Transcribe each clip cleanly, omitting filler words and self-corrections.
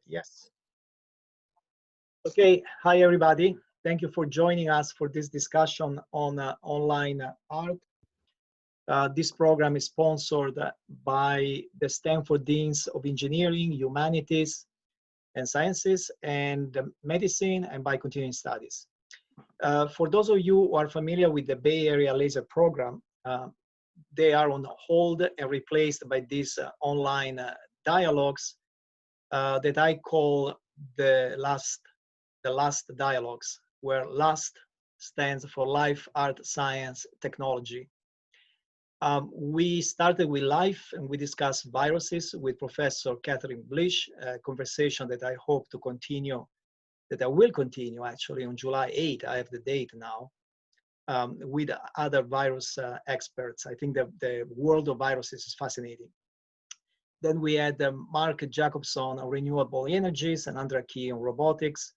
Yes. Okay. Hi, everybody. Thank you for joining us for this discussion on online art. This program is sponsored by the Stanford Deans of Engineering, Humanities, and Sciences, and Medicine, and by Continuing Studies. For those of you who are familiar with the Bay Area Laser Program, they are on hold and replaced by these online dialogues that I call the last dialogues, where LAST stands for Life, Art, Science, Technology. We started with life, and we discussed viruses with Professor Catherine Blish, a conversation that I hope to continue, that I will continue actually on July 8th. I have the date now, with other virus experts. I think the world of viruses is fascinating. Then we had Mark Jacobson on renewable energies and Andrea Key on robotics.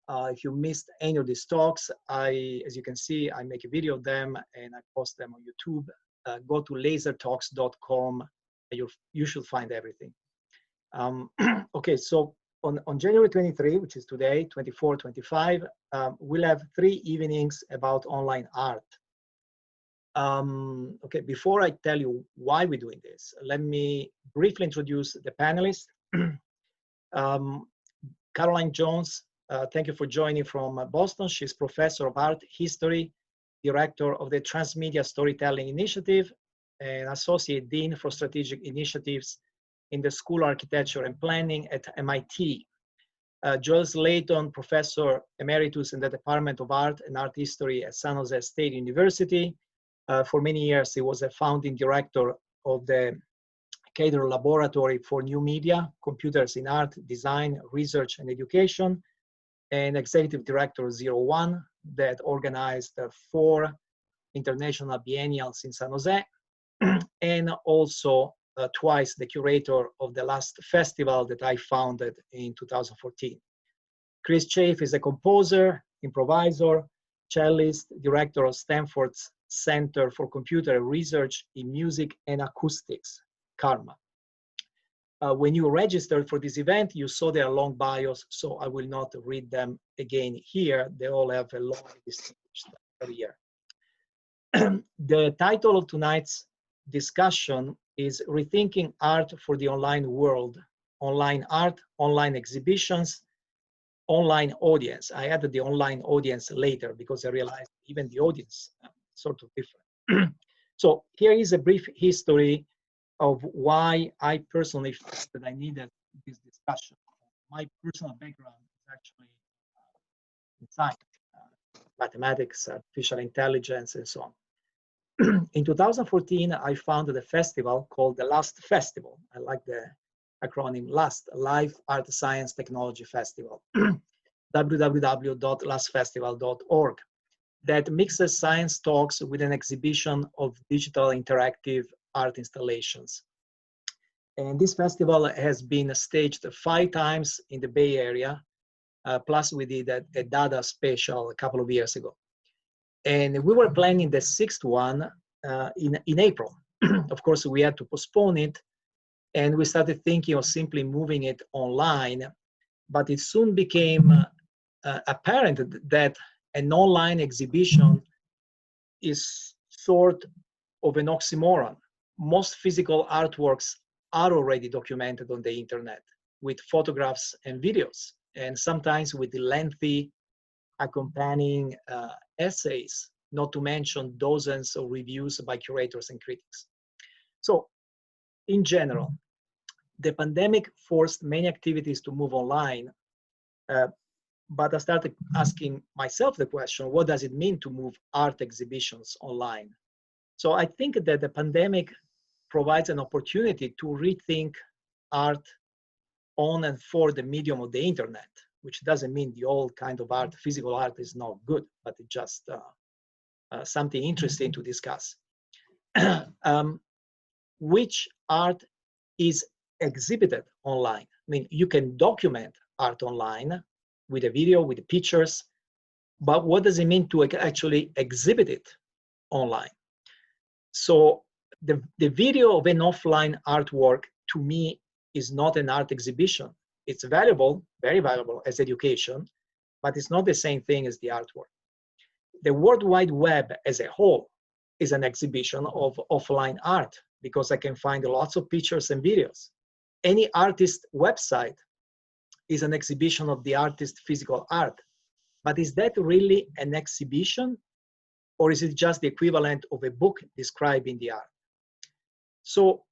If you missed any of these talks, as you can see, I make a video of them and I post them on YouTube. Go to lasertalks.com and you should find everything. Okay, so on January 23, which is today, 24, 25, we'll have 3 evenings about online art. Okay, before I tell you why we're doing this, let me briefly introduce the panelists. Caroline Jones, thank you for joining from Boston. She's Professor of Art History, Director of the Transmedia Storytelling Initiative, and Associate Dean for Strategic Initiatives in the School of Architecture and Planning at MIT. Joel Slayton, Professor Emeritus in the Department of Art and Art History at San Jose State University. For many years, he was a founding director of the Curator Laboratory for New Media, Computers in Art, Design, Research, and Education, and Executive Director of 01, that organized 4 international biennials in San Jose, and also twice the curator of the last festival that I founded in 2014. Chris Chafe is a composer, improviser, cellist, director of Stanford's Center for Computer Research in Music and Acoustics, CARMA. When you registered for this event, you saw their long bios, so I will not read them again here. They all have a long distinguished career. The title of tonight's discussion is Rethinking Art for the Online World, Online Art, Online Exhibitions, Online Audience. I added the online audience later because I realized even the audience sort of different. So here is a brief history of why I personally felt that I needed this discussion. My personal background is actually in science, mathematics, artificial intelligence, and so on. In 2014, I founded a festival called the LAST Festival. I like the acronym LAST, Life, Art, Science, Technology Festival, www.lastfestival.org, that mixes science talks with an exhibition of digital interactive art installations. And this festival has been staged 5 times in the Bay Area, plus we did a Dada special a couple of years ago. And we were planning the 6th one in April. Of course, we had to postpone it, and we started thinking of simply moving it online, but it soon became apparent that an online exhibition is sort of an oxymoron. Most physical artworks are already documented on the internet with photographs and videos, and sometimes with lengthy accompanying essays, not to mention dozens of reviews by curators and critics. So, in general, the pandemic forced many activities to move online, but I started asking myself the question, what does it mean to move art exhibitions online? So I think that the pandemic provides an opportunity to rethink art on and for the medium of the internet, which doesn't mean the old kind of art, physical art, is not good, but it's just something interesting to discuss. Which art is exhibited online? I mean, you can document art online with a video, with the pictures, but what does it mean to actually exhibit it online? So the video of an offline artwork, to me, is not an art exhibition. It's valuable, very valuable as education, but it's not the same thing as the artwork. The World Wide Web as a whole is an exhibition of offline art because I can find lots of pictures and videos. Any artist website is an exhibition of the artist's physical art. But is that really an exhibition, or is it just the equivalent of a book describing the art? So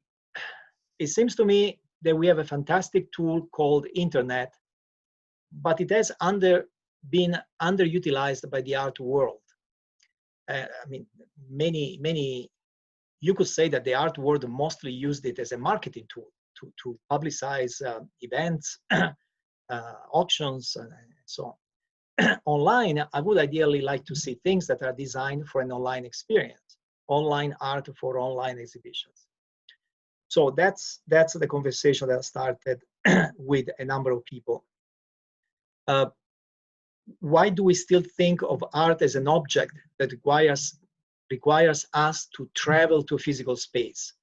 it seems to me that we have a fantastic tool called internet, but it has been underutilized by the art world. I mean, you could say that the art world mostly used it as a marketing tool to publicize events, auctions, and so on. Online, I would ideally like to see things that are designed for an online experience, online art for online exhibitions. So that's the conversation that I started with a number of people. Why do we still think of art as an object that requires us to travel to a physical space?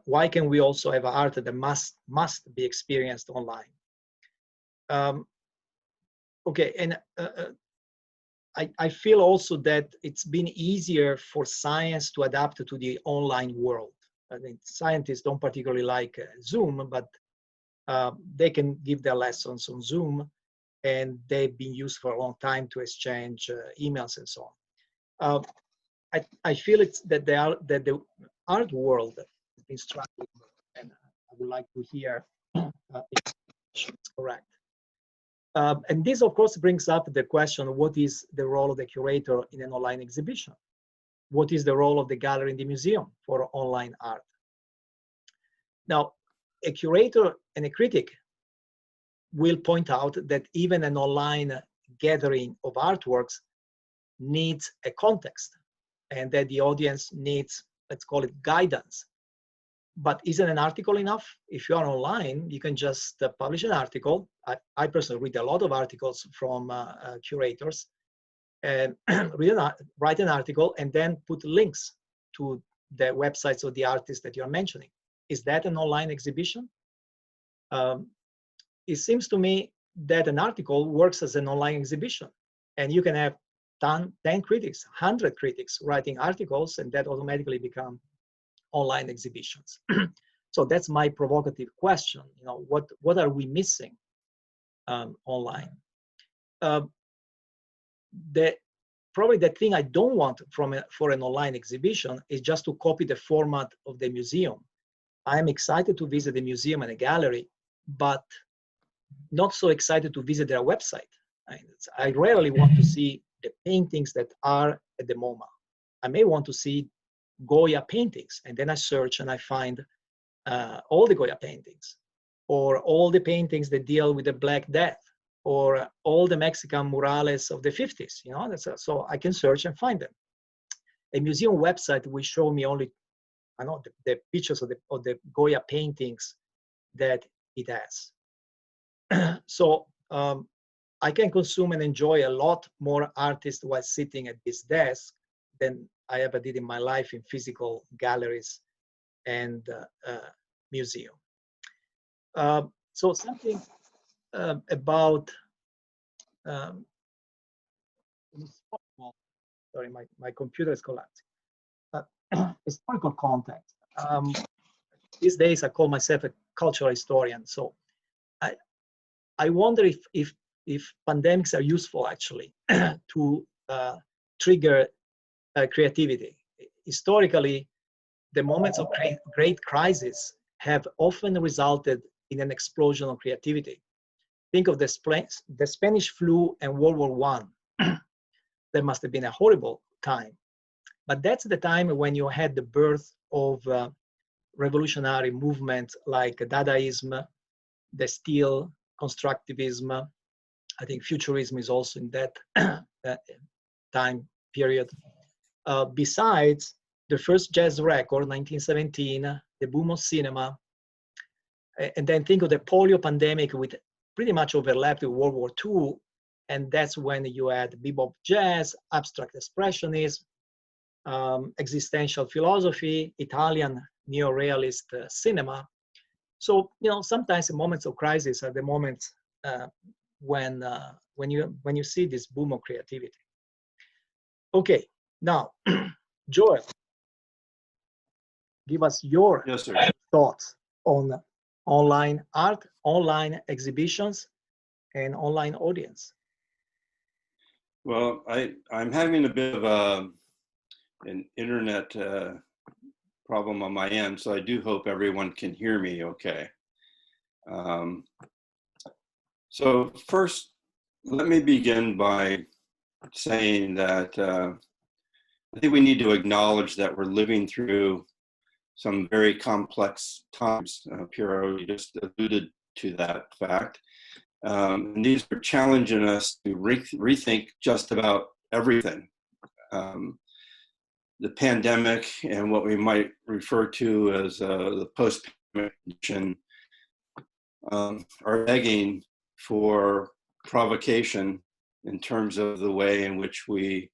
Why can we also have art that must be experienced online? Okay, and I feel also that it's been easier for science to adapt to the online world. I mean, scientists don't particularly like Zoom, but they can give their lessons on Zoom, and they've been used for a long time to exchange emails and so on. I feel that the art world has been struggling, and I would like to hear if it's correct. And this, of course, brings up the question, what is the role of the curator in an online exhibition? What is the role of the gallery in the museum for online art? Now, a curator and a critic will point out that even an online gathering of artworks needs a context, and that the audience needs, let's call it, guidance. But isn't an article enough? If you are online, you can just publish an article. I personally read a lot of articles from curators, and write an article and then put links to the websites of the artists that you're mentioning. Is that an online exhibition? It seems to me that an article works as an online exhibition, and you can have 10 critics, 100 critics writing articles, and that automatically become online exhibitions. So that's my provocative question. You know, what are we missing online? Probably the thing I don't want for an online exhibition is just to copy the format of the museum. I am excited to visit the museum and a gallery, but not so excited to visit their website. I rarely want to see the paintings that are at the MoMA. I may want to see Goya paintings, and then I search and I find all the Goya paintings, or all the paintings that deal with the Black Death, or all the Mexican murales of the 50s. You know, so I can search and find them. A museum website will show me only, I know, the pictures of the Goya paintings that it has. So I can consume and enjoy a lot more artists while sitting at this desk than I ever did in my life in physical galleries and museum. So something about sorry, my computer is collapsing. Historical context. These days I call myself a cultural historian. So I wonder if pandemics are useful actually to trigger creativity. Historically, the moments of great crisis have often resulted in an explosion of creativity. Think of the Spanish flu and World War I. That must have been a horrible time. But that's the time when you had the birth of revolutionary movements like Dadaism, the steel, constructivism. I think futurism is also in that time period. Besides the first jazz record, 1917, the boom of cinema, and then think of the polio pandemic, which pretty much overlapped with World War II, and that's when you had bebop jazz, abstract expressionism, existential philosophy, Italian neorealist cinema. So, you know, sometimes the moments of crisis are the moments when you see this boom of creativity. Okay, now, Joel, give us your Yes, sir. thoughts on online art, online exhibitions, and online audience. Well, I'm having a bit of an internet problem on my end, so I do hope everyone can hear me okay. So first, let me begin by saying that I think we need to acknowledge that we're living through some very complex times. Pierre already just alluded to that fact. And these are challenging us to rethink just about everything. The pandemic and what we might refer to as the post-pandemic condition are begging for provocation in terms of the way in which we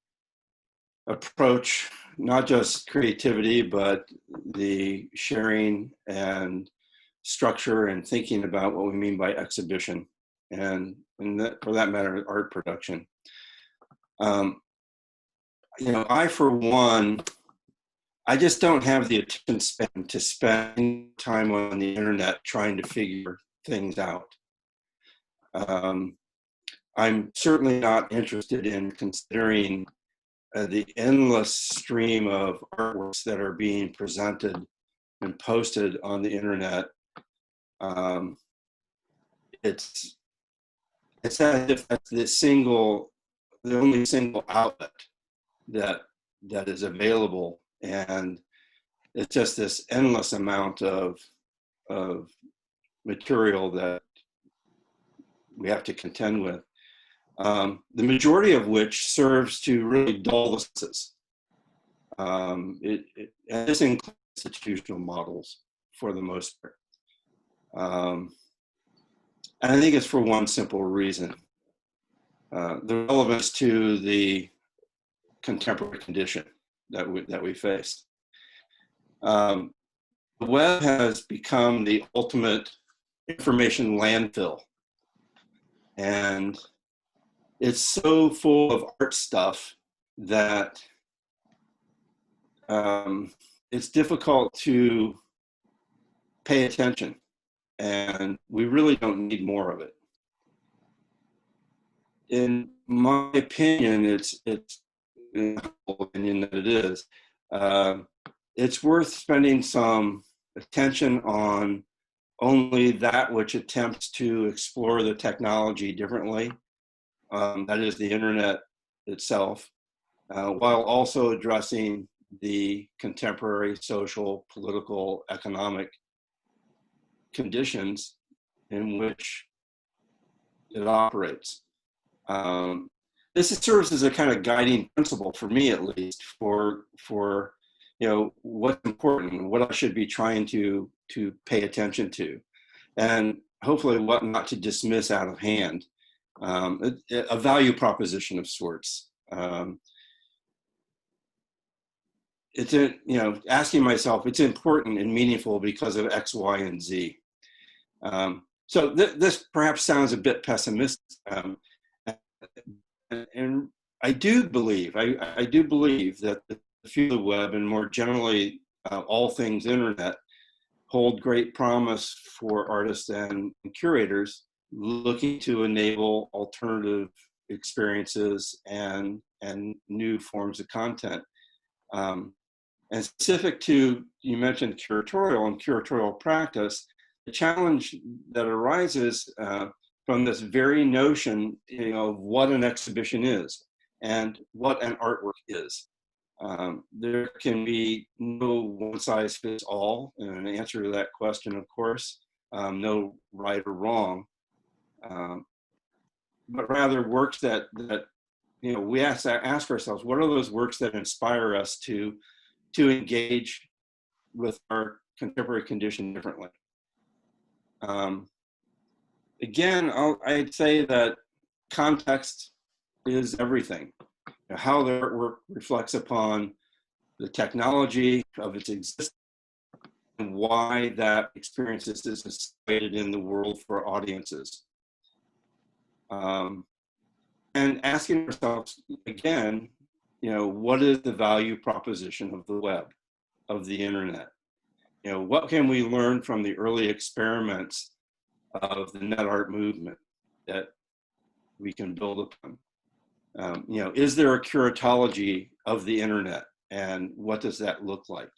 approach not just creativity, but the sharing and structure and thinking about what we mean by exhibition and that, for that matter, art production. You know, I, for one, I just don't have the attention span to spend time on the internet trying to figure things out. I'm certainly not interested in considering the endless stream of artworks that are being presented and posted on the internet. It's as if that's the only single outlet that is available, and it's just this endless amount of material that we have to contend with. The majority of which serves to really dull the senses. And this includes institutional models for the most part. And I think it's for one simple reason. The relevance to the contemporary condition that we face. The web has become the ultimate information landfill. And it's so full of art stuff that it's difficult to pay attention, and we really don't need more of it. In my opinion, it's in my opinion that it is, it's worth spending some attention on only that which attempts to explore the technology differently, that is the internet itself, while also addressing the contemporary social, political, economic conditions in which it operates. This serves as a kind of guiding principle for me, at least, for you know, what's important, what I should be trying to pay attention to, and hopefully what not to dismiss out of hand. A value proposition of sorts. It's you know, asking myself, it's important and meaningful because of X, Y, and Z. So this perhaps sounds a bit pessimistic, and I do believe that the field of web and more generally all things internet hold great promise for artists and curators looking to enable alternative experiences and new forms of content. And specific to, you mentioned curatorial and curatorial practice, the challenge that arises from this very notion, you know, of what an exhibition is and what an artwork is. There can be no one size fits all, and an answer to that question, of course, no right or wrong, but rather works that you know, we ask ourselves, what are those works that inspire us to engage with our contemporary condition differently? Again, I'd say that context is everything. How the artwork reflects upon the technology of its existence, why that experience is associated in the world for audiences. And asking ourselves again, what is the value proposition of the web, of the internet? What can we learn from the early experiments of the net art movement that we can build upon? Is there a curatology of the internet, and what does that look like?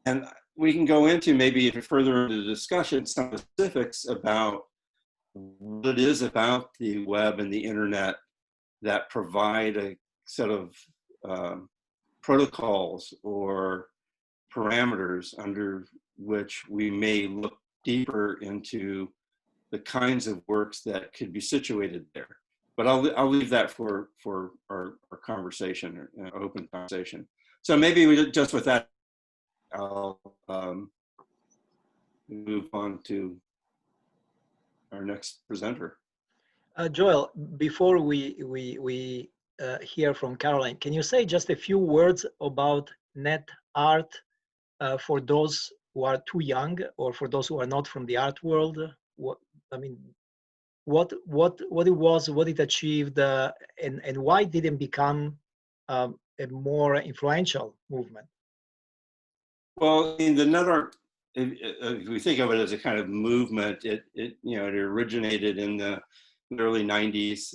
And we can go into maybe further into the discussion some specifics about what it is about the web and the internet that provide a set of protocols or parameters under which we may look deeper into the kinds of works that could be situated there. But I'll leave that for our conversation, our open conversation. So maybe we just with that, I'll move on to our next presenter. Joel, before we hear from Caroline, can you say just a few words about net art for those who are too young, or for those who are not from the art world? What it was, what it achieved, and why did it become a more influential movement? Well, in the net art, if we think of it as a kind of movement, it originated in the early 90s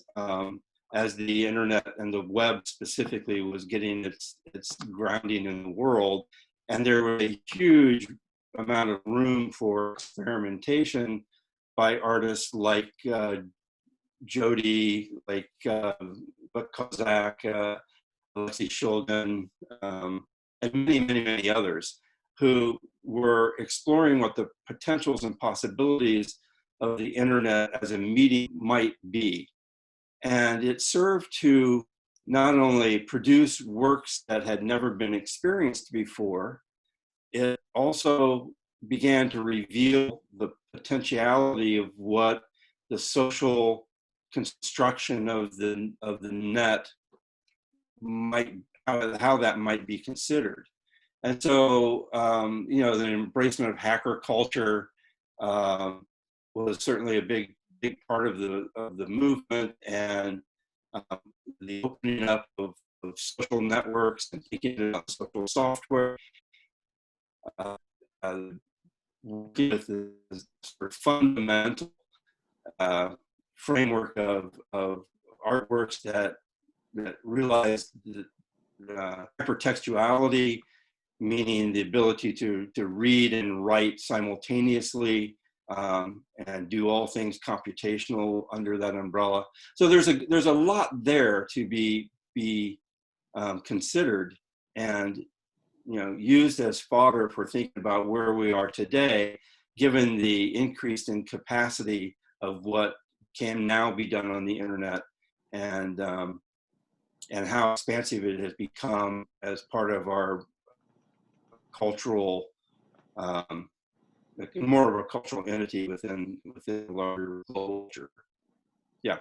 as the internet and the web specifically was getting its grounding in the world, and there was a huge amount of room for experimentation by artists like Jody, like Buck Kozak, Alexei Shulgin, and many, many, many others, who were exploring what the potentials and possibilities of the internet as a medium might be. And it served to not only produce works that had never been experienced before, it also began to reveal the potentiality of what the social construction of the net might, how that might be considered. And so, the embracement of hacker culture was certainly a big part of the movement, and the opening up of social networks and thinking about social software, working with the sort of fundamental framework of artworks that realize the hypertextuality, meaning the ability to read and write simultaneously, and do all things computational under that umbrella. So there's a lot there to be considered and used as fodder for thinking about where we are today, given the increase in capacity of what can now be done on the internet, and how expansive it has become as part of our cultural, more of a cultural entity within the larger culture. Yeah.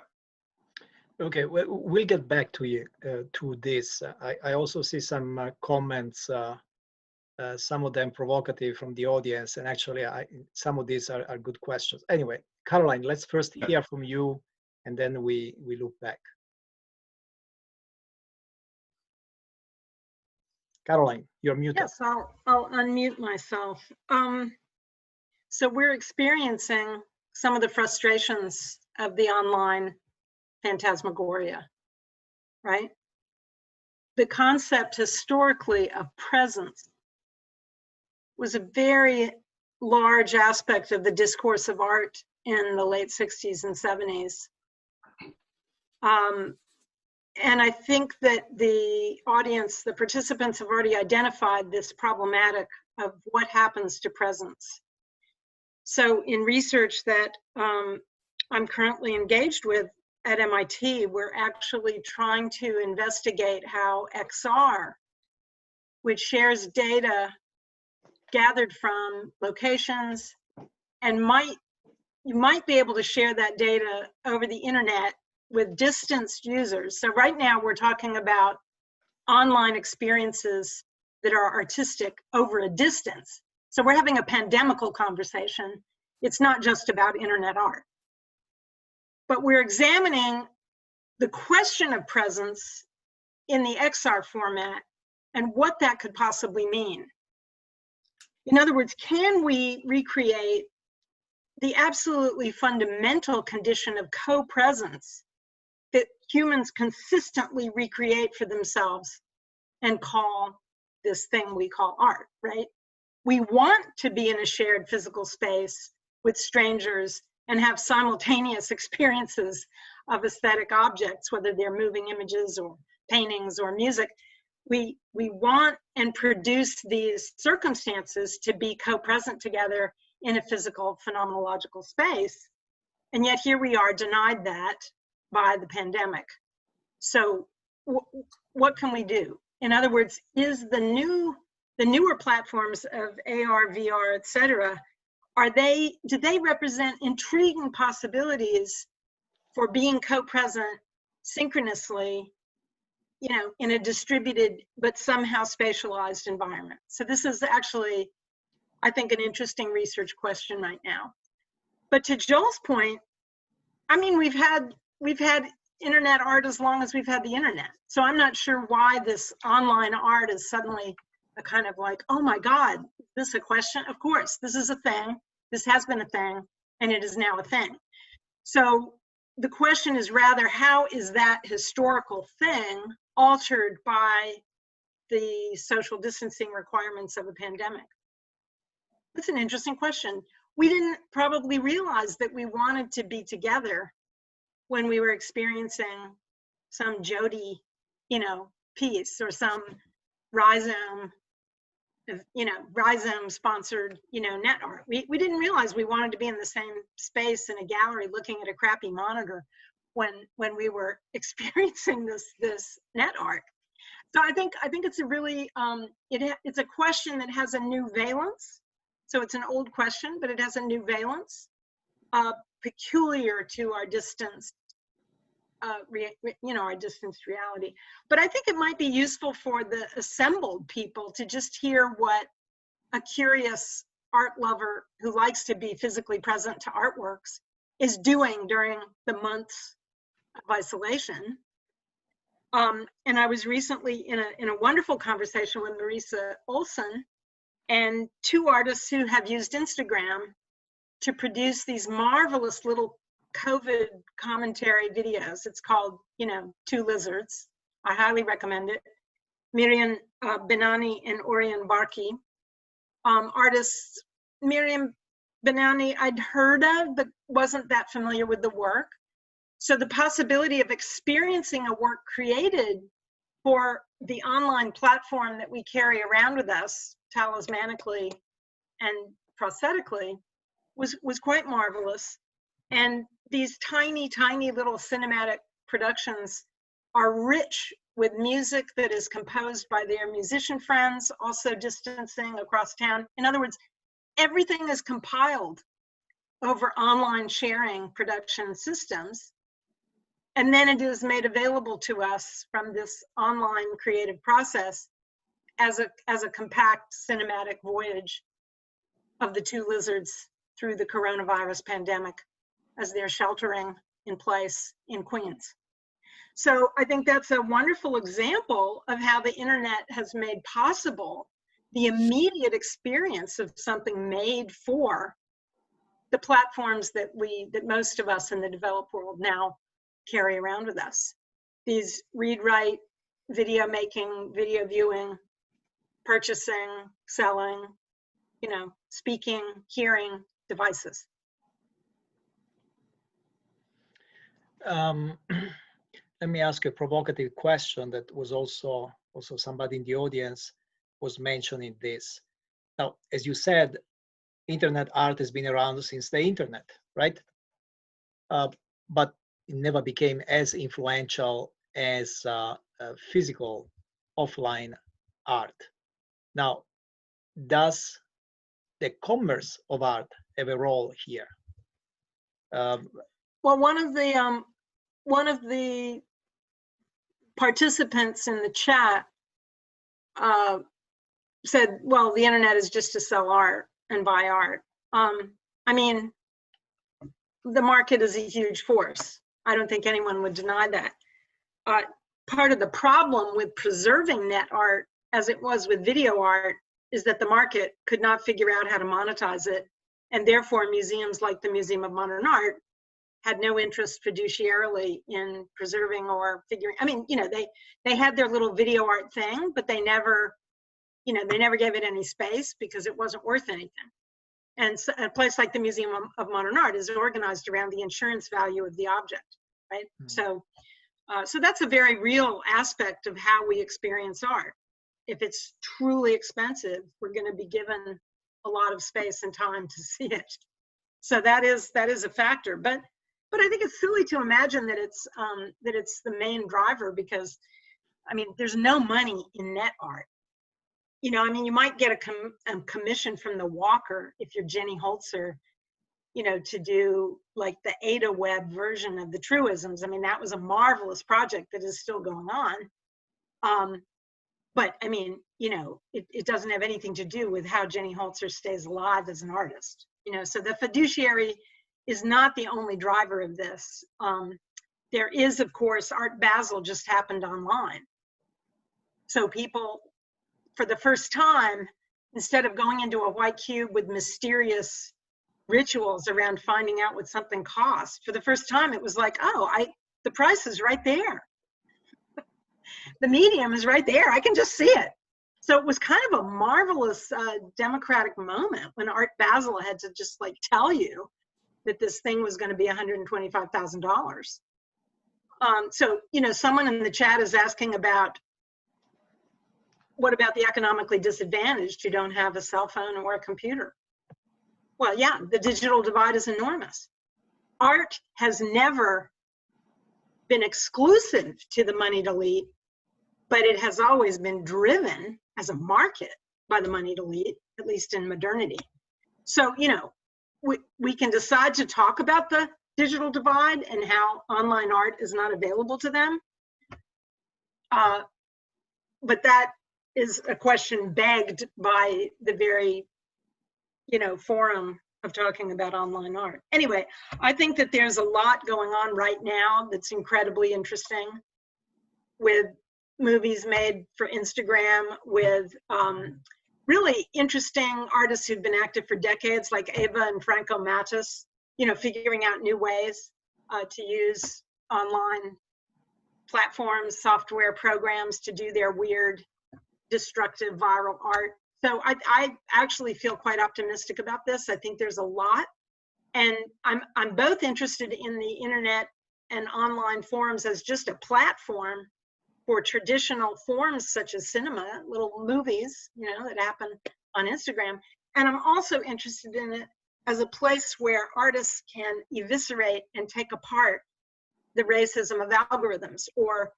Okay, we'll get back to you to this. I also see some comments, some of them provocative from the audience, and actually some of these are good questions. Anyway, Caroline, let's first hear from you, and then we look back. Caroline, you're muted. Yes, I'll unmute myself. So we're experiencing some of the frustrations of the online phantasmagoria, right? The concept historically of presence was a very large aspect of the discourse of art in the late 60s and 70s. And I think that the audience, the participants have already identified this problematic of what happens to presence. So in research that I'm currently engaged with at MIT, we're actually trying to investigate how XR, which shares data gathered from locations, and you might be able to share that data over the internet with distanced users. So right now we're talking about online experiences that are artistic over a distance. So we're having a pandemical conversation. It's not just about internet art. But we're examining the question of presence in the XR format and what that could possibly mean. In other words, can we recreate the absolutely fundamental condition of co-presence that humans consistently recreate for themselves and call this thing we call art, right? We want to be in a shared physical space with strangers and have simultaneous experiences of aesthetic objects, whether they're moving images or paintings or music. We want and produce these circumstances to be co-present together in a physical phenomenological space. And yet here we are denied that by the pandemic. So what can we do? In other words, is the newer platforms of AR, VR, et cetera, do they represent intriguing possibilities for being co-present synchronously, you know, in a distributed but somehow spatialized environment? So this is actually, I think, an interesting research question right now. But to Joel's point, I mean, we've had internet art as long as we've had the internet. So I'm not sure why this online art is suddenly a kind of like, oh my God, is this a question? Of course, this is a thing. This has been a thing, and it is now a thing. So the question is rather, how is that historical thing altered by the social distancing requirements of a pandemic? That's an interesting question. We didn't probably realize that we wanted to be together when we were experiencing some Jody, you know, piece or some Rhizome, you know, Rhizome sponsored, you know, net art. We didn't realize we wanted to be in the same space in a gallery looking at a crappy monitor when we were experiencing this net art. So I think it's a really, it's a question that has a new valence. So it's an old question, but it has a new valence, peculiar to our distance, you know, our distanced reality. But I think it might be useful for the assembled people to just hear what a curious art lover who likes to be physically present to artworks is doing during the months of isolation. And I was recently in a wonderful conversation with Marisa Olson and two artists who have used Instagram to produce these marvelous little COVID commentary videos. It's called, you know, Two Lizards. I highly recommend it. Miriam Benani and Orion Barkey. Artists, Miriam Benani I'd heard of, but wasn't that familiar with the work. So the possibility of experiencing a work created for the online platform that we carry around with us talismanically and prosthetically was quite marvelous. And these tiny, tiny little cinematic productions are rich with music that is composed by their musician friends, also distancing across town. In other words, everything is compiled over online sharing production systems. And then it is made available to us from this online creative process as a compact cinematic voyage of the two lizards through the coronavirus pandemic as they're sheltering in place in Queens. So I think that's a wonderful example of how the internet has made possible the immediate experience of something made for the platforms that most of us in the developed world now carry around with us. These read, write, video making, video viewing, purchasing, selling, you know, speaking, hearing devices. Let me ask a provocative question that was also somebody in the audience was mentioning this. Now, as you said, internet art has been around since the internet, right? But it never became as influential as physical offline art. Now, does the commerce of art have a role here? Well, one of the participants in the chat said, well, the internet is just to sell art and buy art. I mean, the market is a huge force. I don't think anyone would deny that. Part of the problem with preserving net art, as it was with video art, is that the market could not figure out how to monetize it. And therefore, museums like the Museum of Modern Art had no interest fiduciarily in preserving or figuring. I mean, you know, they had their little video art thing, but they never, you know, they never gave it any space because it wasn't worth anything. And so a place like the Museum of Modern Art is organized around the insurance value of the object, right? So that's a very real aspect of how we experience art. If it's truly expensive, we're going to be given a lot of space and time to see it. So that is a factor. But I think it's silly to imagine that it's the main driver, because I mean, there's no money in net art. You know, I mean, you might get a commission from the Walker if you're Jenny Holzer, you know, to do like the Ada Web version of the truisms. I mean, that was a marvelous project that is still going on. But I mean, you know, it doesn't have anything to do with how Jenny Holzer stays alive as an artist. You know, so the fiduciary is not the only driver of this. There is, of course, Art Basel just happened online. So people, for the first time, instead of going into a white cube with mysterious rituals around finding out what something costs, for the first time it was like, oh, the price is right there. The medium is right there. I can just see it. So it was kind of a marvelous democratic moment when Art Basel had to just like tell you that this thing was going to be $125,000. So, you know, someone in the chat is asking about, what about the economically disadvantaged who don't have a cell phone or a computer? Well, yeah, the digital divide is enormous. Art has never been exclusive to the moneyed elite, but it has always been driven as a market by the moneyed elite, at least in modernity. So, you know, we can decide to talk about the digital divide and how online art is not available to them. But that is a question begged by the very, you know, forum of talking about online art. Anyway, I think that there's a lot going on right now that's incredibly interesting, with movies made for Instagram, with really interesting artists who've been active for decades, like Ava and Franco Matus, you know, figuring out new ways to use online platforms, software programs to do their weird, destructive viral art. So I actually feel quite optimistic about this. I think there's a lot, and I'm both interested in the internet and online forums as just a platform for traditional forms such as cinema, little movies, you know, that happen on Instagram. And I'm also interested in it as a place where artists can eviscerate and take apart the racism of algorithms, or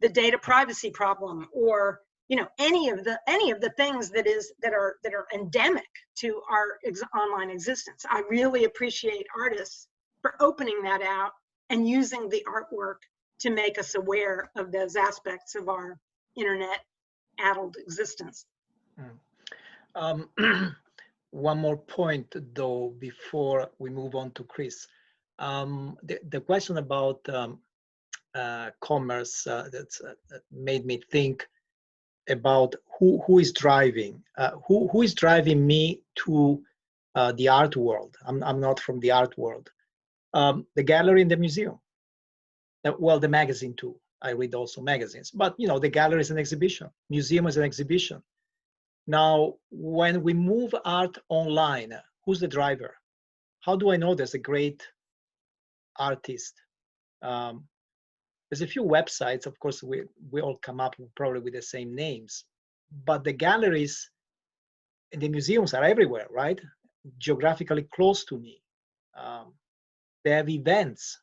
the data privacy problem, or, you know, any of the things that are endemic to our online existence. I really appreciate artists for opening that out and using the artwork to make us aware of those aspects of our internet-addled existence. One more point, though, before we move on to Chris. The question about commerce that made me think about who is driving who is driving me to the art world. I'm not from the art world. The gallery and the museum. Well, the magazine too. I read also magazines, but you know, the gallery is an exhibition, museum is an exhibition. Now, when we move art online, who's the driver? How do I know there's a great artist? There's a few websites, of course, we all come up probably with the same names, but the galleries and the museums are everywhere, right? Geographically close to me. They have events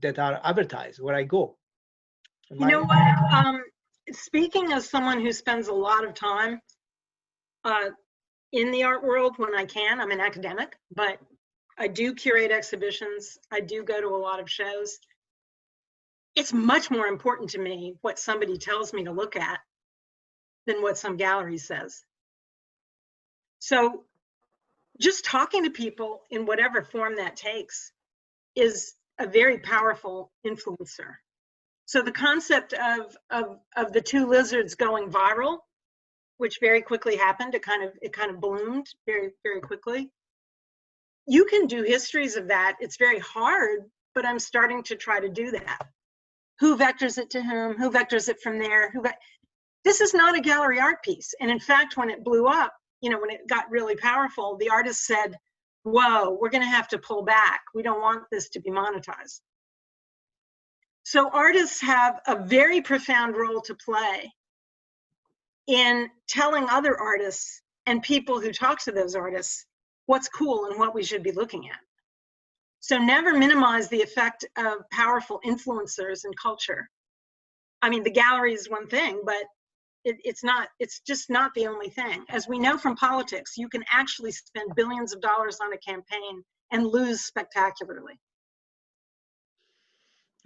that are advertised where I go. You know what? Speaking as someone who spends a lot of time in the art world when I can, I'm an academic, but I do curate exhibitions. I do go to a lot of shows. It's much more important to me what somebody tells me to look at than what some gallery says. So just talking to people in whatever form that takes is a very powerful influencer. So the concept of the two lizards going viral, which very quickly happened, it kind of bloomed very, very quickly. You can do histories of that. It's very hard, but I'm starting to try to do that. Who vectors it to whom? Who vectors it from there? This is not a gallery art piece. And in fact, when it blew up, you know, when it got really powerful, the artist said, whoa, we're going to have to pull back. We don't want this to be monetized. So artists have a very profound role to play in telling other artists and people who talk to those artists what's cool and what we should be looking at. So never minimize the effect of powerful influencers in culture. I mean, the gallery is one thing, but it's just not the only thing. As we know from politics, you can actually spend billions of dollars on a campaign and lose spectacularly.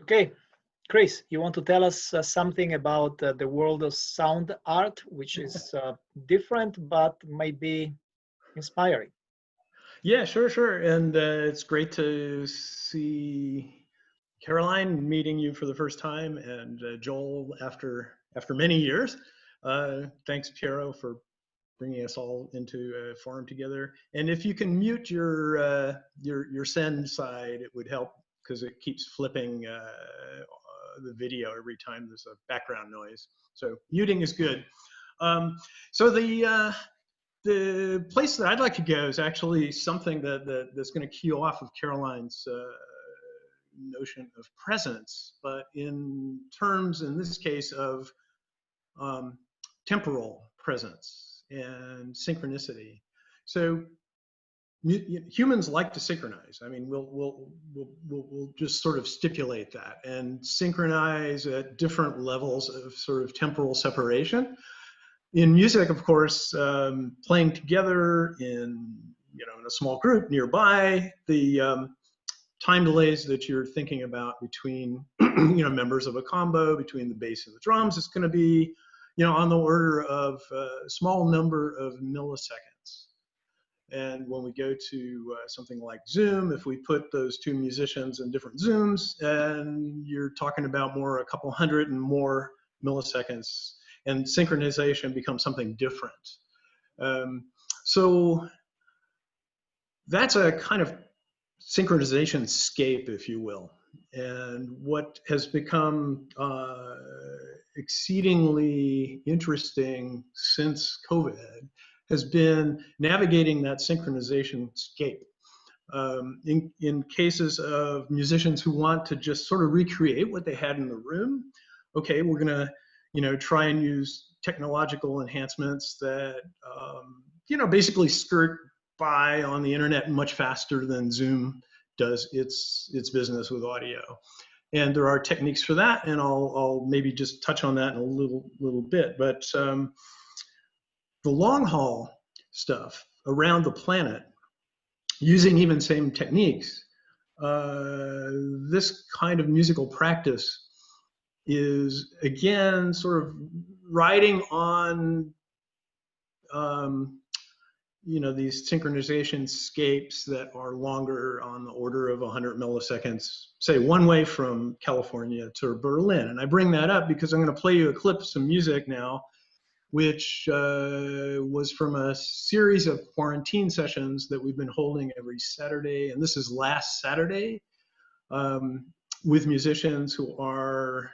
Okay, Chris, you want to tell us something about the world of sound art, which is different but maybe inspiring? Yeah, sure. And it's great to see Caroline, meeting you for the first time, and Joel after many years. Thanks, Piero, for bringing us all into a forum together. And if you can mute your send side, it would help, because it keeps flipping the video every time there's a background noise. So muting is good. So the place that I'd like to go is actually something that's going to key off of Caroline's notion of presence, but in terms, in this case, of temporal presence and synchronicity. So humans like to synchronize. I mean, we'll just sort of stipulate that and synchronize at different levels of sort of temporal separation. In music, of course, playing together in a small group nearby, the time delays that you're thinking about between members of a combo, between the bass and the drums, is going to be on the order of a small number of milliseconds. And when we go to something like Zoom, if we put those two musicians in different Zooms, and you're talking about a couple hundred and more milliseconds, and synchronization becomes something different. So that's a kind of synchronization scape, if you will. And what has become exceedingly interesting since COVID has been navigating that synchronization scape. In cases of musicians who want to just sort of recreate what they had in the room, okay, we're gonna try and use technological enhancements that basically skirt by on the internet much faster than Zoom does its business with audio. And there are techniques for that, and I'll maybe just touch on that in a little bit. But the long haul stuff around the planet, using even same techniques, this kind of musical practice is again sort of riding on these synchronization scapes that are longer, on the order of 100 milliseconds, say one way from California to Berlin. And I bring that up because I'm going to play you a clip of some music now, which was from a series of quarantine sessions that we've been holding every Saturday. And this is last Saturday, with musicians who are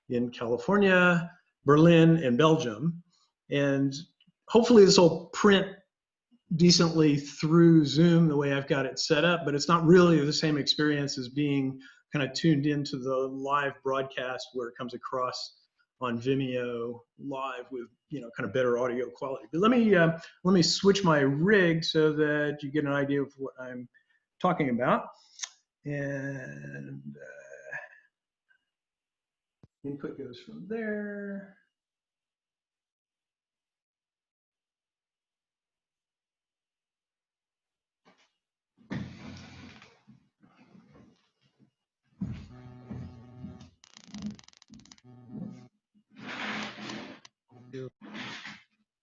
in California, Berlin, and Belgium. And hopefully this will print decently through Zoom the way I've got it set up, but it's not really the same experience as being kind of tuned into the live broadcast where it comes across on Vimeo live with kind of better audio quality. But let me switch my rig so that you get an idea of what I'm talking about. And input goes from there.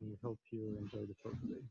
We hope you enjoy the show today.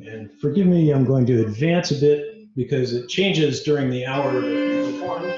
And forgive me, I'm going to advance a bit because it changes during the hour that we perform.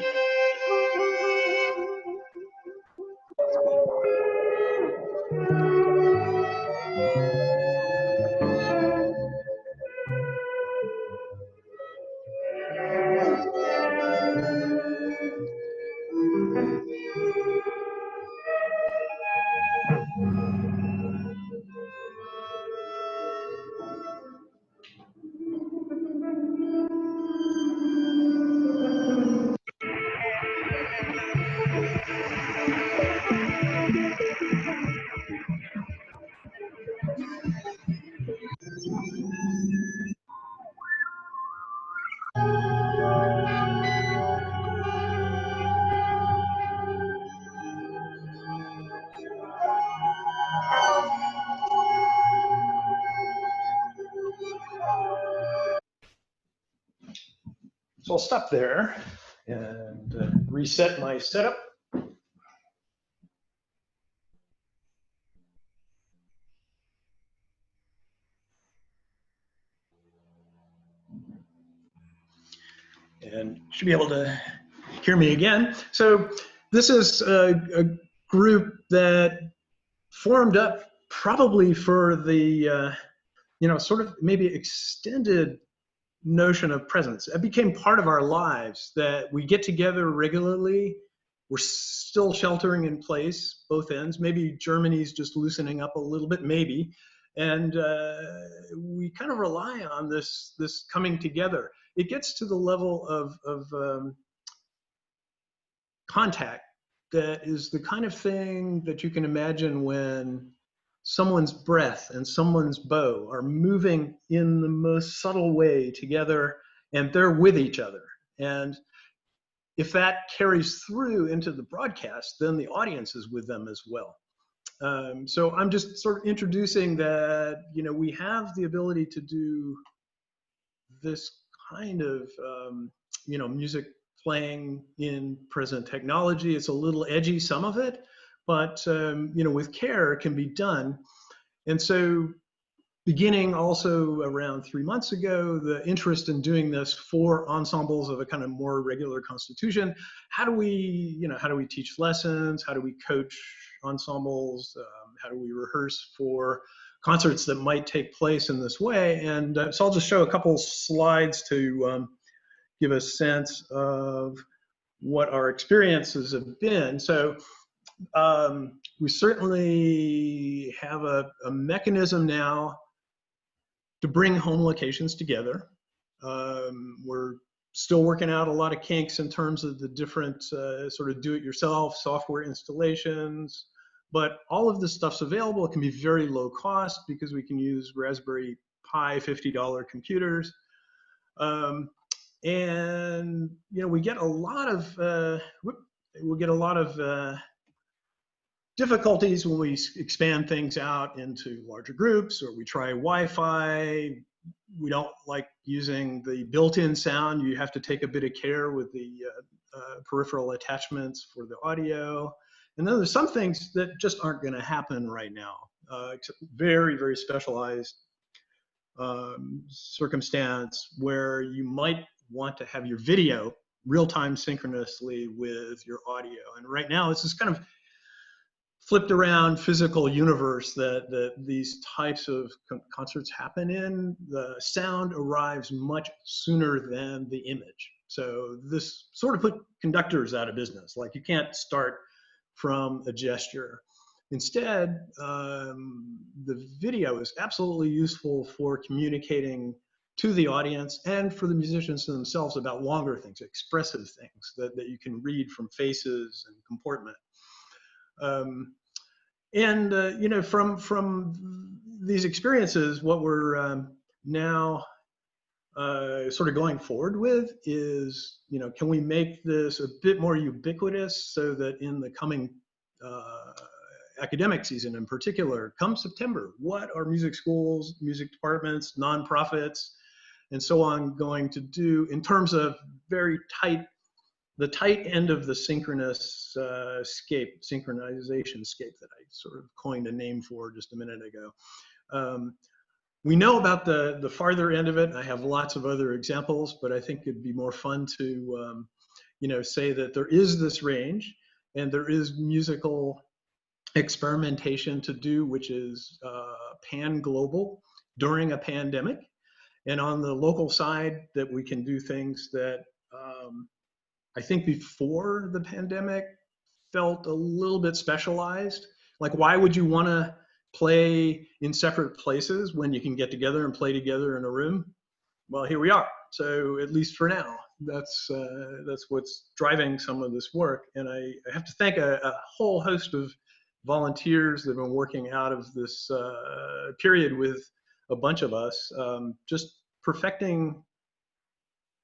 So I'll stop there and reset my setup. And should be able to hear me again. So this is a group that formed up probably for the, sort of maybe extended notion of presence. It became part of our lives that we get together regularly. We're still sheltering in place, both ends. Maybe Germany's just loosening up a little bit, maybe. And we kind of rely on this coming together. It gets to the level of contact that is the kind of thing that you can imagine when someone's breath and someone's bow are moving in the most subtle way together, and they're with each other. And if that carries through into the broadcast, then the audience is with them as well. So I'm just sort of introducing that, we have the ability to do this kind of, music playing in present technology. It's a little edgy, some of it, but, with care it can be done. And so beginning also around 3 months ago, the interest in doing this for ensembles of a kind of more regular constitution. How do we teach lessons? How do we coach ensembles? How do we rehearse for concerts that might take place in this way? And so I'll just show a couple slides to give a sense of what our experiences have been. So we certainly have a mechanism now to bring home locations together. We're still working out a lot of kinks in terms of the different sort of do-it-yourself software installations, but all of this stuff's available. It can be very low cost because we can use Raspberry Pi $50 computers. And we get a lot of difficulties when we expand things out into larger groups, or we try Wi-Fi. We don't like using the built-in sound. You have to take a bit of care with the peripheral attachments for the audio. And then there's some things that just aren't going to happen right now. Very, very specialized circumstance where you might want to have your video real-time synchronously with your audio. And right now, it's this kind of flipped around physical universe that these types of concerts happen in. The sound arrives much sooner than the image. So this sort of put conductors out of business. Like, you can't start from a gesture. Instead, the video is absolutely useful for communicating to the audience and for the musicians themselves about longer things, expressive things that you can read from faces and comportment. You know, from these experiences, what we're now sort of going forward with is, you know, can we make this a bit more ubiquitous so that in the coming academic season in particular, come September, what are music schools, music departments, nonprofits, and so on going to do in terms of very tight, the tight end of the synchronization scape that I sort of coined a name for just a minute ago. We know about the farther end of it. I have lots of other examples, but I think it'd be more fun to, you know, say that there is this range and there is musical experimentation to do, which is pan-global during a pandemic. And on the local side, that we can do things that I think before the pandemic felt a little bit specialized. Like, why would you want to play in separate places when you can get together and play together in a room? Well, here we are. So at least for now, that's what's driving some of this work. And I have to thank a whole host of volunteers that have been working out of this period with a bunch of us, just perfecting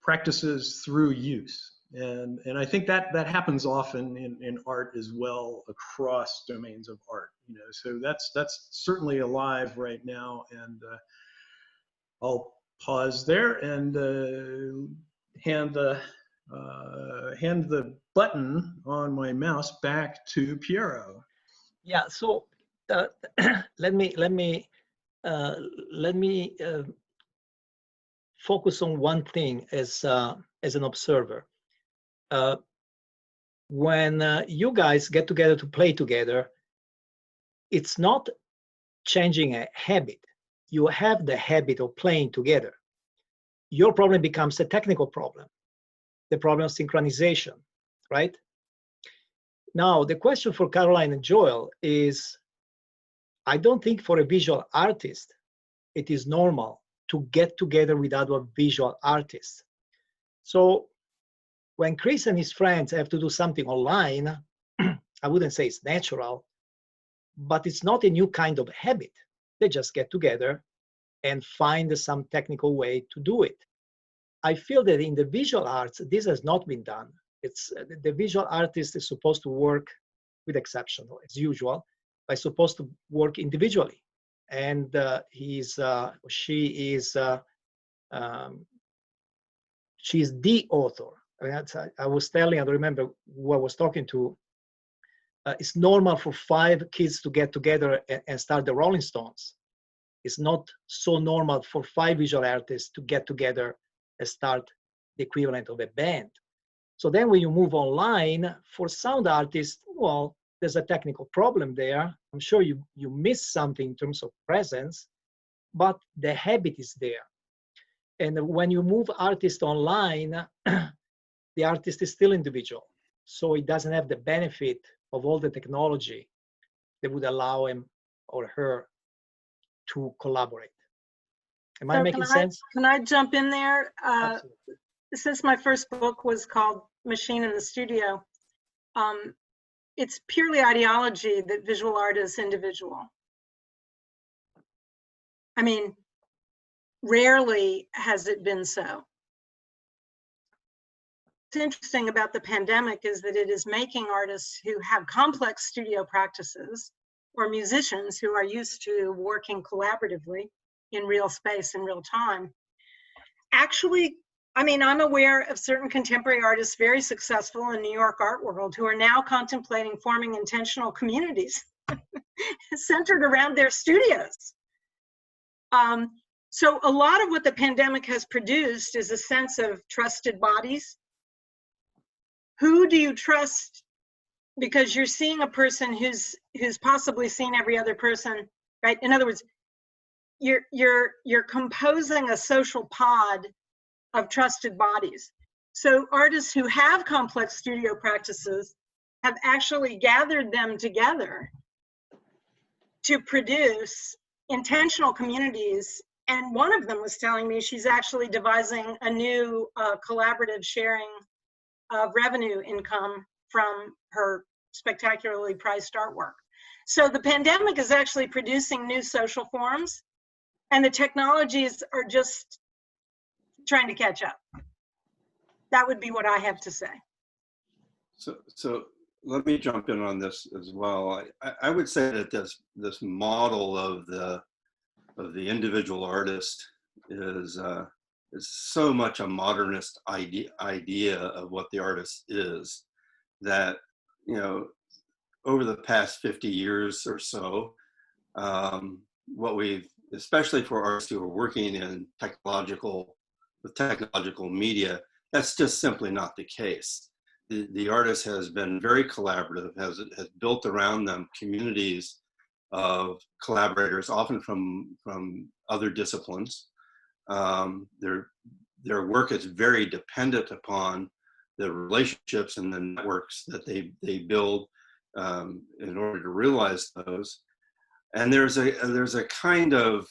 practices through use. And I think that happens often in art as well, across domains of art, you know. So that's certainly alive right now. And I'll pause there and hand the button on my mouse back to Piero. Yeah. So let me focus on one thing as an observer. When you guys get together to play together, it's not changing a habit. You have the habit of playing together. Your problem becomes a technical problem, the problem of synchronization, right? Now, the question for Caroline and Joel is, I don't think for a visual artist, it is normal to get together with other visual artists. So when Chris and his friends have to do something online, I wouldn't say it's natural, but it's not a new kind of habit. They just get together and find some technical way to do it. I feel that in the visual arts, this has not been done. It's the visual artist is supposed to work, with exception as usual, is supposed to work individually. And she's the author. I mean, I was telling, I don't remember who I was talking to. It's normal for 5 kids to get together and start the Rolling Stones. It's not so normal for 5 visual artists to get together and start the equivalent of a band. So then when you move online, for sound artists, well, there's a technical problem there. I'm sure you miss something in terms of presence, but the habit is there. And when you move artists online, the artist is still individual. So it doesn't have the benefit of all the technology that would allow him or her to collaborate. Am I making sense? Can I jump in there? Absolutely. Since my first book was called Machine in the Studio, it's purely ideology that visual art is individual. I mean, rarely has it been so. What's interesting about the pandemic is that it is making artists who have complex studio practices, or musicians who are used to working collaboratively in real space in real time, actually, I mean, I'm aware of certain contemporary artists very successful in New York art world who are now contemplating forming intentional communities centered around their studios. So a lot of what the pandemic has produced is a sense of trusted bodies, who do you trust? Because you're seeing a person who's possibly seen every other person, right? In other words, you're composing a social pod of trusted bodies. So artists who have complex studio practices have actually gathered them together to produce intentional communities. And one of them was telling me she's actually devising a new collaborative sharing of revenue income from her spectacularly priced artwork. So the pandemic is actually producing new social forms, and the technologies are just trying to catch up. That would be what I have to say. So let me jump in on this as well. I would say that this model of the individual artist is so much a modernist idea of what the artist is, that, you know, over the past 50 years or so, what we've, especially for artists who are working in technological media, that's just simply not the case. The artist has been very collaborative, has built around them communities of collaborators, often from other disciplines. Their work is very dependent upon the relationships and the networks that they build in order to realize those. And there's a kind of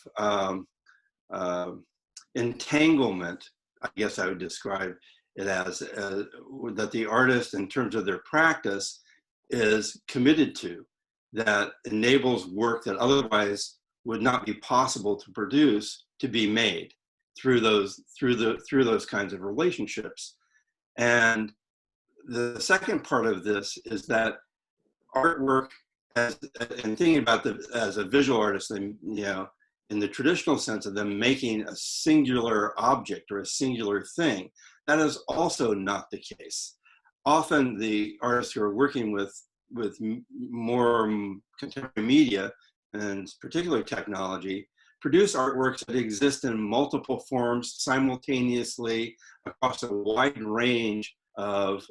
entanglement, I guess I would describe it as, that the artist, in terms of their practice, is committed to, that enables work that otherwise would not be possible to produce to be made through those kinds of relationships. And the second part of this is that artwork, and thinking about as a visual artist, and, you know, in the traditional sense of them making a singular object or a singular thing, that is also not the case. Often the artists who are working with more contemporary media, and particularly technology, produce artworks that exist in multiple forms simultaneously across a wide range of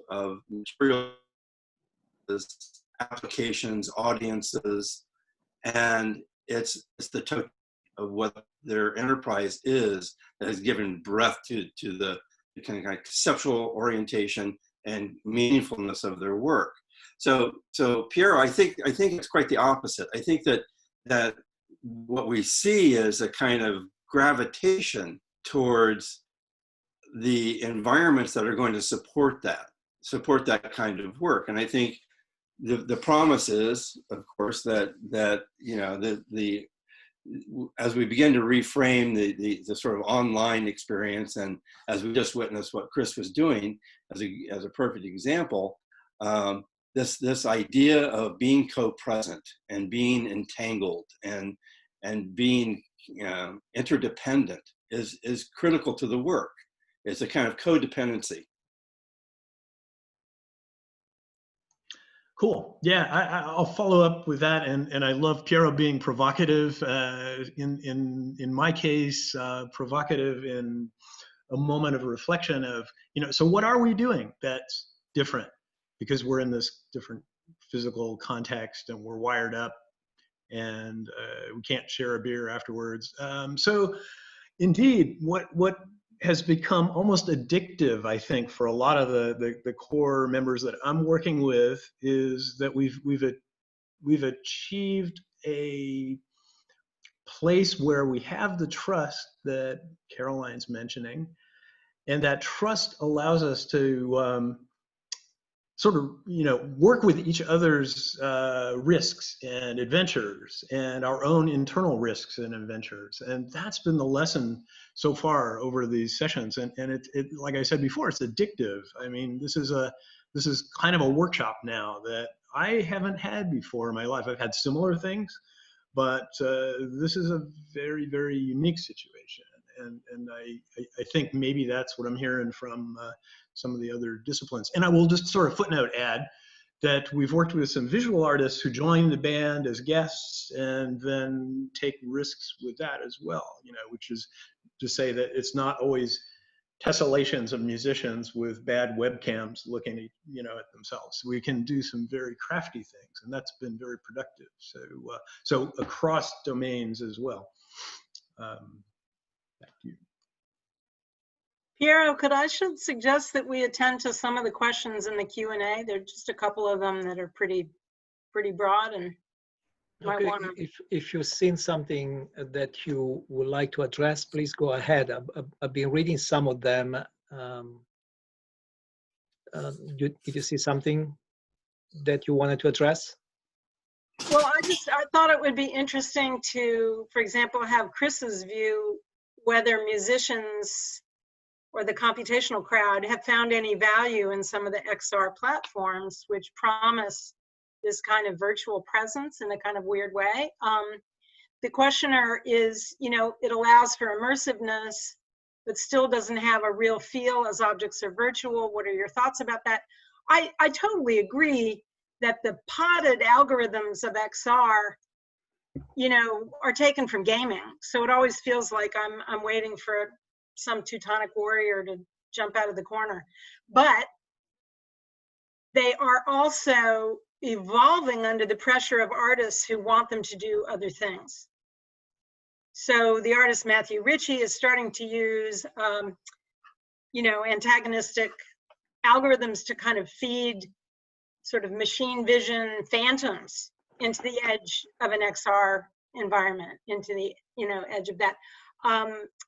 materials, applications, audiences, and it's the totality of what their enterprise is that has given breadth to the kind of conceptual orientation and meaningfulness of their work. So Piero, I think it's quite the opposite. I think that what we see is a kind of gravitation towards the environments that are going to support that kind of work. And I think the promise is, of course, that you know, as we begin to reframe the sort of online experience, and as we just witnessed what Chris was doing as a perfect example, this idea of being co-present and being entangled and being interdependent is critical to the work. It's a kind of codependency. Cool. Yeah, I'll follow up with that, and I love Piero being provocative. In my case, provocative in a moment of reflection of, you know, so what are we doing that's different? Because we're in this different physical context and we're wired up, and we can't share a beer afterwards. So, indeed, what has become almost addictive, I think, for a lot of the core members that I'm working with, is that we've achieved a place where we have the trust that Caroline's mentioning, and that trust allows us to sort of, you know, work with each other's risks and adventures, and our own internal risks and adventures. And that's been the lesson so far over these sessions. And it like I said before, it's addictive. I mean, this is kind of a workshop now that I haven't had before in my life. I've had similar things, but this is a very, very unique situation. And I think maybe that's what I'm hearing from some of the other disciplines. And I will just sort of footnote add that we've worked with some visual artists who join the band as guests and then take risks with that as well, you know, which is to say that it's not always tessellations of musicians with bad webcams looking at, at themselves. We can do some very crafty things, and that's been very productive. So across domains as well. Back to you. Piero, I should suggest that we attend to some of the questions in the Q&A. There are just a couple of them that are pretty broad, and might Okay, want to. if you've seen something that you would like to address, please go ahead. I've been reading some of them. Did you see something that you wanted to address? Well, I thought it would be interesting to, for example, have Chris's view whether musicians or the computational crowd have found any value in some of the XR platforms, which promise this kind of virtual presence in a kind of weird way. The questioner is, it allows for immersiveness, but still doesn't have a real feel as objects are virtual. What are your thoughts about that? I totally agree that the potted algorithms of XR, are taken from gaming. So it always feels like I'm waiting for some Teutonic warrior to jump out of the corner. But they are also evolving under the pressure of artists who want them to do other things. So the artist Matthew Ritchie is starting to use, antagonistic algorithms to kind of feed sort of machine vision phantoms into the edge of an XR environment, into the edge of that.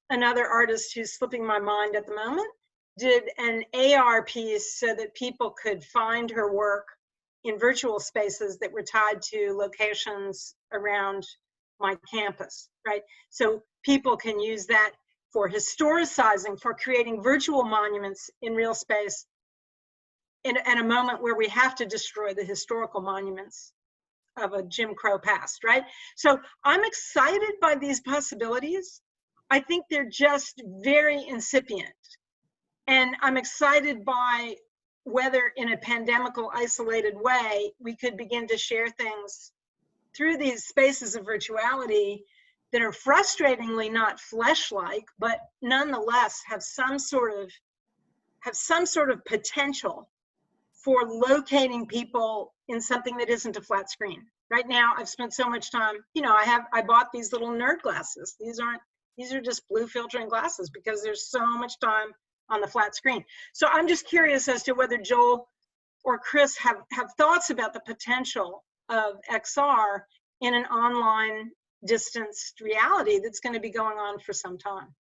Another artist who's slipping my mind at the moment did an AR piece so that people could find her work in virtual spaces that were tied to locations around my campus, right? So people can use that for historicizing, for creating virtual monuments in real space in a moment where we have to destroy the historical monuments of a Jim Crow past, right? So I'm excited by these possibilities. I think they're just very incipient. And I'm excited by whether in a pandemical isolated way, we could begin to share things through these spaces of virtuality that are frustratingly not flesh-like, but nonetheless have some sort of potential for locating people in something that isn't a flat screen. Right now, I've spent so much time, I bought these little nerd glasses. These are just blue filtering glasses because there's so much time on the flat screen. So I'm just curious as to whether Joel or Chris have thoughts about the potential of XR in an online distanced reality that's going to be going on for some time.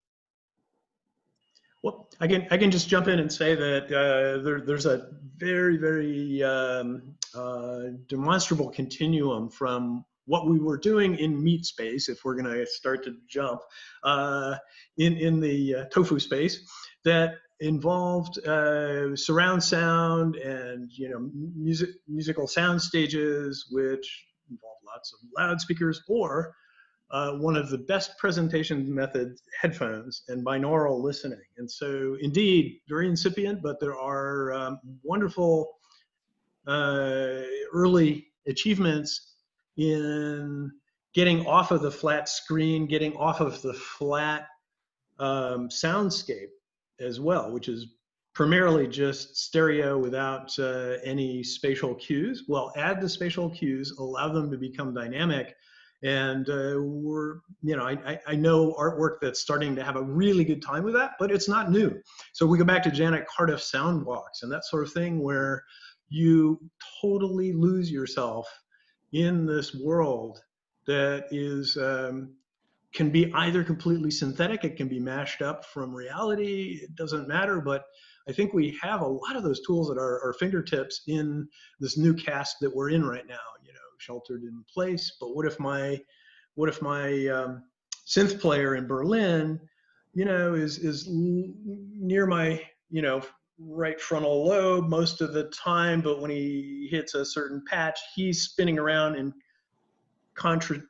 Well, I can just jump in and say that there's a very, very demonstrable continuum from what we were doing in meat space, if we're going to start to jump, in the tofu space, that involved surround sound and musical sound stages, which involve lots of loudspeakers, or one of the best presentation methods, headphones and binaural listening. And so indeed, very incipient, but there are wonderful early achievements in getting off of the flat screen, getting off of the flat soundscape as well, which is primarily just stereo without any spatial cues. Well, add the spatial cues, allow them to become dynamic. And I know artwork that's starting to have a really good time with that, but it's not new. So we go back to Janet Cardiff's sound walks and that sort of thing, where you totally lose yourself in this world that is can be either completely synthetic, it can be mashed up from reality, it doesn't matter. But I think we have a lot of those tools at our fingertips in this new cast that we're in right now, sheltered in place. But what if my synth player in Berlin, is near my, right frontal lobe most of the time, but when he hits a certain patch, he's spinning around in contrary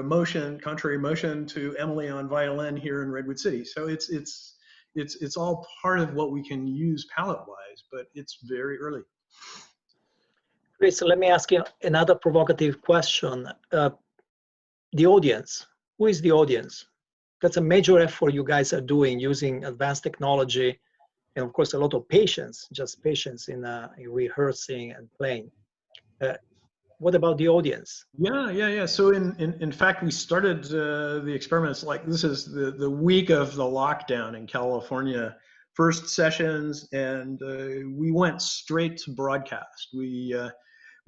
motion to Emily on violin here in Redwood City. So it's all part of what we can use palette-wise, but it's very early. Chris, let me ask you another provocative question. The audience, who is the audience? that's a major effort you guys are doing using advanced technology, and of course a lot of patience, just patience in rehearsing and playing. What about the audience? Yeah. So in fact, we started the experiments, like this is the week of the lockdown in California, first sessions, and we went straight to broadcast. We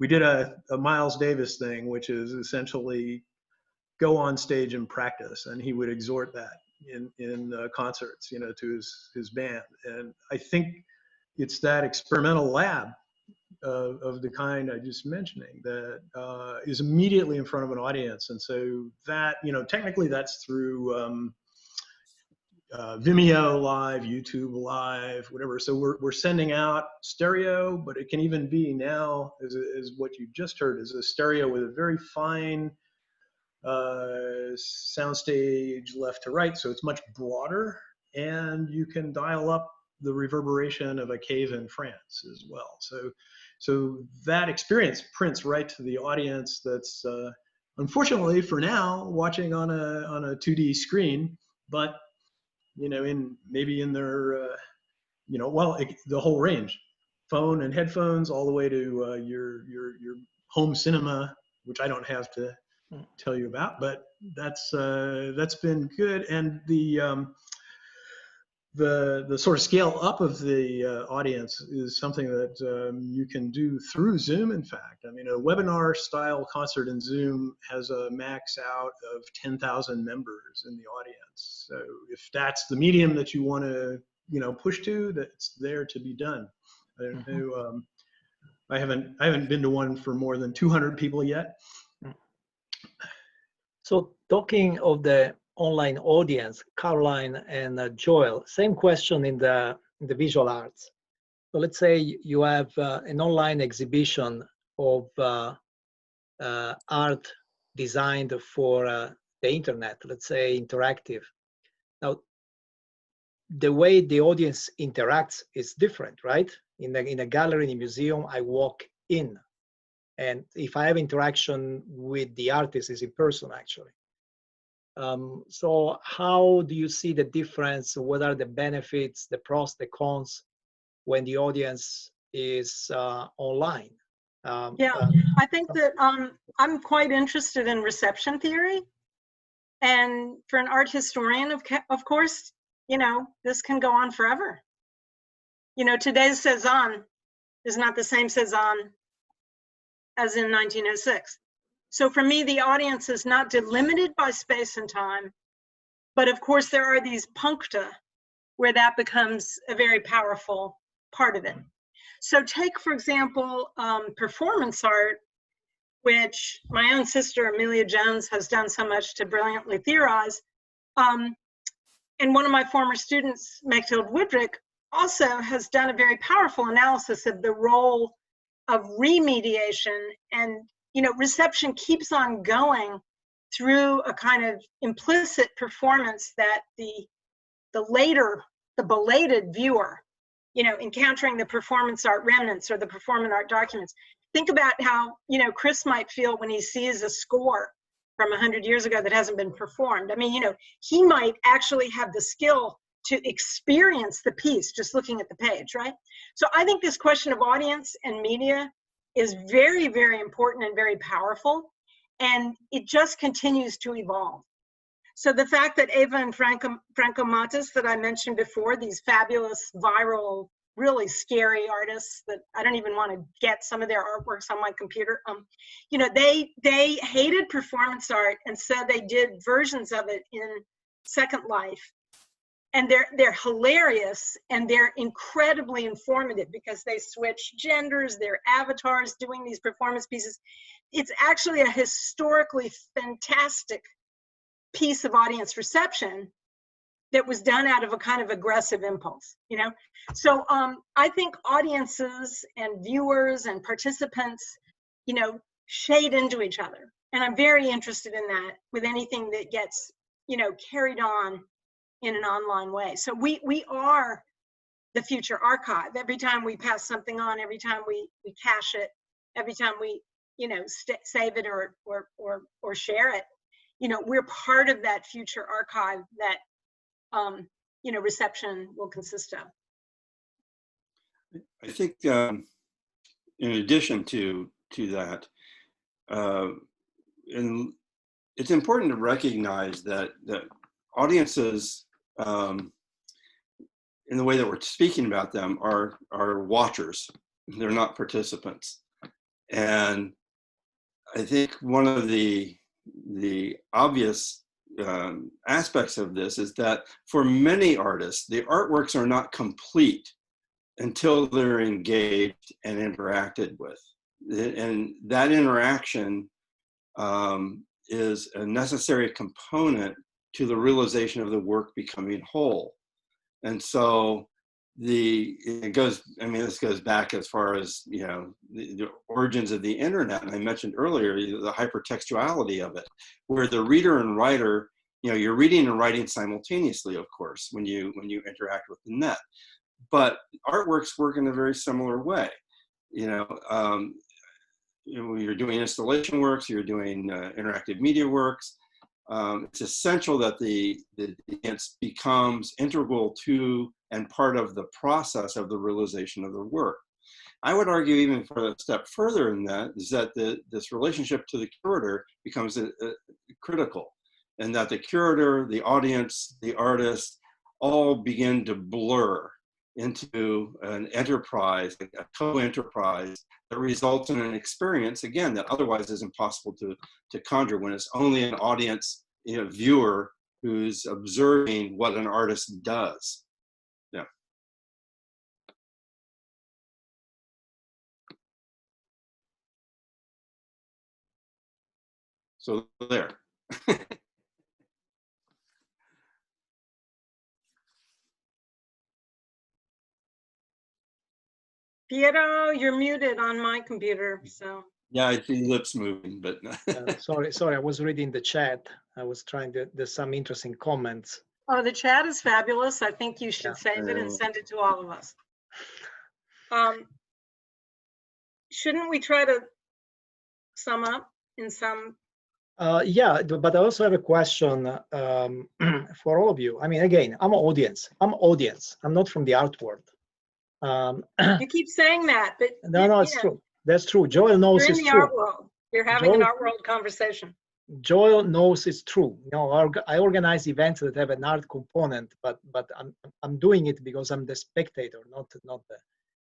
did a Miles Davis thing, which is essentially go on stage and practice, and he would exhort that in concerts, to his band. And I think it's that experimental lab of the kind I just mentioning that is immediately in front of an audience. And so that, technically that's through Vimeo Live, YouTube Live, whatever. So we're sending out stereo, but it can even be now, as what you just heard, is a stereo with a very fine soundstage left to right. So it's much broader, and you can dial up the reverberation of a cave in France as well. So that experience prints right to the audience that's unfortunately for now watching on a 2D screen, but maybe in their the whole range, phone and headphones, all the way to your home cinema, which I don't have to tell you about, but that's been good. And the sort of scale up of the audience is something that you can do through Zoom. In fact, I mean, a webinar style concert in Zoom has a max out of 10,000 members in the audience. So if that's the medium that you want to, push to, that's there to be done. I don't know. I haven't been to one for more than 200 people yet. So talking of the online audience, Caroline and Joel, same question in the visual arts. So let's say you have an online exhibition of art designed for the internet, let's say interactive. Now, the way the audience interacts is different, right? In a gallery, in a museum, I walk in. And if I have interaction with the artist, is in person, actually. So how do you see the difference? What are the benefits, the pros, the cons, when the audience is online? I think that I'm quite interested in reception theory. And for an art historian, of course, this can go on forever. Today's Cezanne is not the same Cezanne as in 1906. So for me, the audience is not delimited by space and time, but of course there are these puncta where that becomes a very powerful part of it. So take, for example, performance art, which my own sister, Amelia Jones, has done so much to brilliantly theorize. And one of my former students, Mechthild Woodrick, also has done a very powerful analysis of the role of remediation, and reception keeps on going through a kind of implicit performance that the belated viewer, encountering the performance art remnants or the performance art documents. Think about how, Chris might feel when he sees a score from 100 years ago that hasn't been performed. I mean, he might actually have the skill to experience the piece just looking at the page, right? So I think this question of audience and media is very, very important and very powerful, and it just continues to evolve. So the fact that Eva and Franco Matas that I mentioned before, these fabulous, viral, really scary artists that I don't even want to get some of their artworks on my computer, they hated performance art and said they did versions of it in Second Life. And they're hilarious, and they're incredibly informative because they switch genders, their avatars doing these performance pieces. It's actually a historically fantastic piece of audience reception that was done out of a kind of aggressive impulse, So I think audiences and viewers and participants, shade into each other. And I'm very interested in that with anything that gets, carried on in an online way. So we are the future archive. Every time we pass something on, every time we cache it, every time we save it or share it, we're part of that future archive that, reception will consist of. I think in addition to that, and it's important to recognize that audiences, in the way that we're speaking about them, are watchers. They're not participants. And I think one of the obvious aspects of this is that for many artists, the artworks are not complete until they're engaged and interacted with. And that interaction is a necessary component to the realization of the work becoming whole. And so this goes back as far as, the origins of the internet. And I mentioned earlier, the hypertextuality of it, where the reader and writer, you're reading and writing simultaneously, of course, when you interact with the net. But artworks work in a very similar way. You're doing installation works, you're doing interactive media works. It's essential that the dance becomes integral to and part of the process of the realization of the work. I would argue even for a step further in that is that this relationship to the curator becomes critical, and that the curator, the audience, the artist all begin to blur into an enterprise, a co-enterprise that results in an experience, again, that otherwise is impossible to conjure when it's only an audience, viewer who's observing what an artist does. Yeah. So there. Piero, you're muted on my computer, so. Yeah, I see lips moving, but. Sorry, I was reading the chat. I was trying to, there's some interesting comments. Oh, the chat is fabulous. I think you should save it and send it to all of us. Shouldn't we try to sum up in some? Yeah, but I also have a question for all of you. I mean, again, I'm audience. I'm not from the art world. You keep saying that, but no, it's true. That's true. Joel knows it's true. You're in the art world. You're having an art world conversation. Joel knows it's true. I organize events that have an art component, but I'm doing it because I'm the spectator, not the.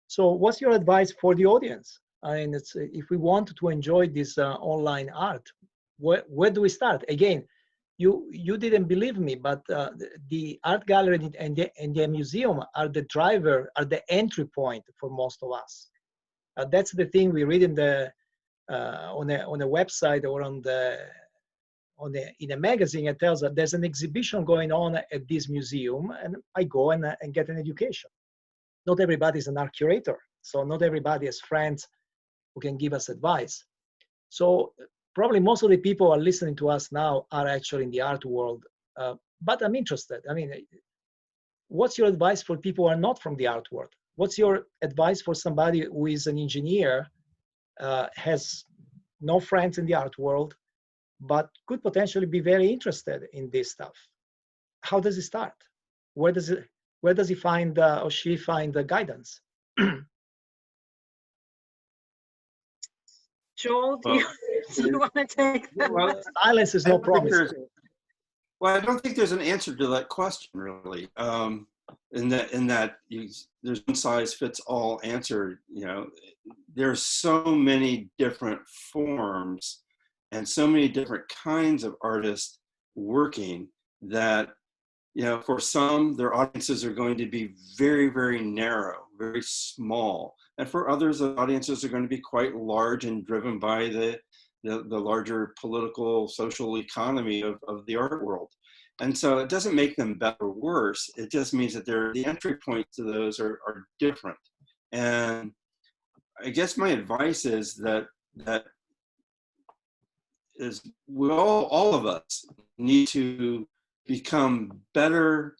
So, what's your advice for the audience? I mean, if we want to enjoy this online art, where do we start? Again, you didn't believe me, but the art gallery and the museum are the driver, are the entry point for most of us. That's the thing we read in the on a website or in a magazine. It tells that there's an exhibition going on at this museum, and I go and get an education. Not everybody's an art curator, so not everybody has friends who can give us advice. So probably most of the people who are listening to us now are actually in the art world, but I'm interested. I mean, what's your advice for people who are not from the art world? What's your advice for somebody who is an engineer, has no friends in the art world, but could potentially be very interested in this stuff? How does it start? Where does he find or she find the guidance? Joel, do you want to take that? Well, silence is no promise. Well, I don't think there's an answer to that question, really. In that there's one size fits all answer. There's so many different forms and so many different kinds of artists working that, for some, their audiences are going to be very, very narrow, very small. And for others, the audiences are going to be quite large and driven by the larger political, social economy of the art world. And so it doesn't make them better or worse. It just means that the entry points to those are different. And I guess my advice is that we all of us need to become better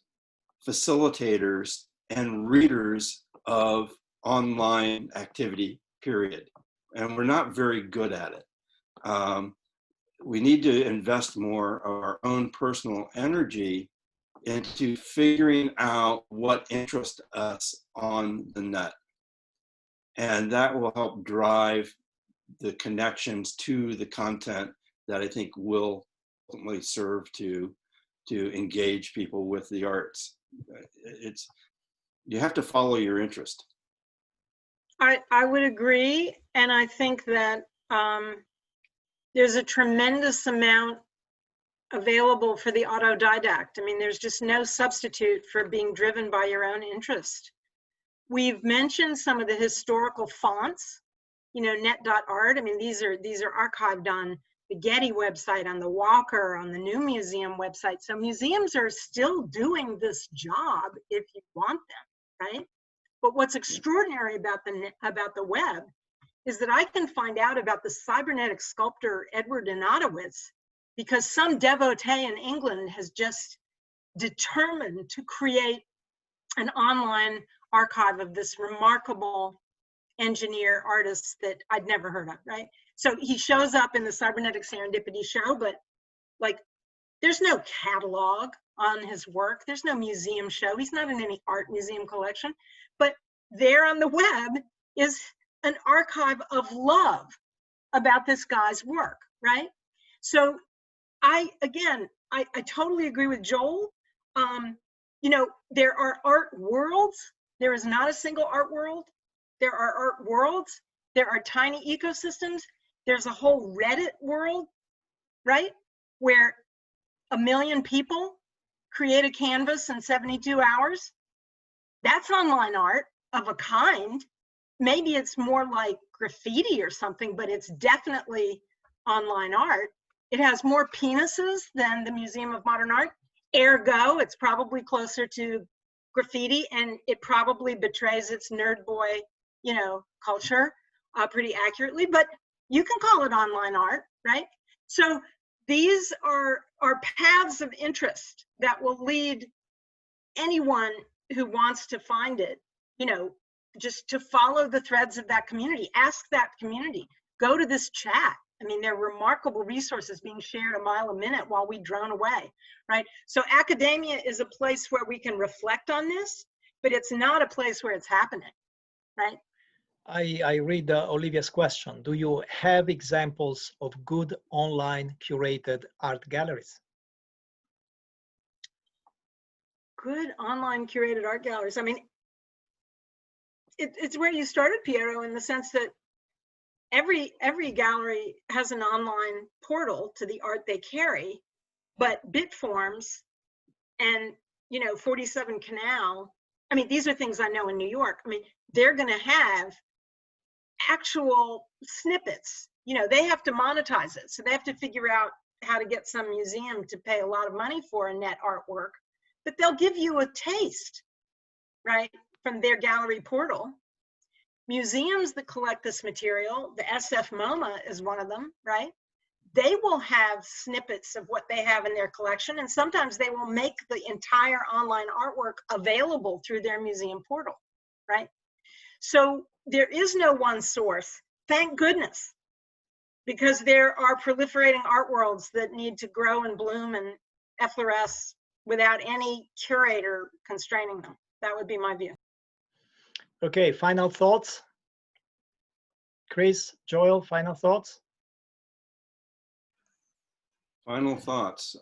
facilitators and readers of online activity, period. And we're not very good at it. we need to invest more of our own personal energy into figuring out what interests us on the net. And that will help drive the connections to the content that I think will ultimately serve to engage people with the arts. You have to follow your interest. I would agree, and I think that there's a tremendous amount available for the autodidact. I mean, there's just no substitute for being driven by your own interest. We've mentioned some of the historical fonts, you know, net.art. I mean, these are archived on the Getty website, on the Walker, on the New Museum website. So museums are still doing this job if you want them, right? But what's extraordinary about the web is that I can find out about the cybernetic sculptor Edward Donatowicz because some devotee in England has just determined to create an online archive of this remarkable engineer artist that I'd never heard of, right? So he shows up in the Cybernetic Serendipity show, but like there's no catalog on his work. There's no museum show. He's not in any art museum collection, but there on the web is an archive of love about this guy's work, right? So I totally agree with Joel. You know, there are art worlds. There is not a single art world. There are art worlds. There are tiny ecosystems. There's a whole Reddit world, right? Where 1 million people create a canvas in 72 hours. That's online art of a kind. Maybe it's more like graffiti or something, but it's definitely online art. It has more penises than the Museum of Modern Art. Ergo, it's probably closer to graffiti, and it probably betrays its nerd boy, you know, culture pretty accurately, but you can call it online art, right? So these are paths of interest that will lead anyone who wants to find it, you know, just to follow the threads of that community. Ask that community. Go to this chat. I mean, there are remarkable resources being shared a mile a minute while we drone away, right? So academia is a place where we can reflect on this, but it's not a place where it's happening, right? I read Olivia's question. Do you have examples of good online curated art galleries? Good online curated art galleries. I mean, it's where you started, Piero, in the sense that every gallery has an online portal to the art they carry, but Bitforms and, you know, 47 Canal, I mean, these are things I know in New York. I mean, they're going to have actual snippets. You know, they have to monetize it. So they have to figure out how to get some museum to pay a lot of money for a net artwork, but they'll give you a taste, right, from their gallery portal. Museums that collect this material, the SF MoMA is one of them, right? They will have snippets of what they have in their collection, and sometimes they will make the entire online artwork available through their museum portal, right? So there is no one source, thank goodness, because there are proliferating art worlds that need to grow and bloom and effloresce without any curator constraining them. That would be my view. Okay, final thoughts? Chris, Joel, final thoughts? Final thoughts.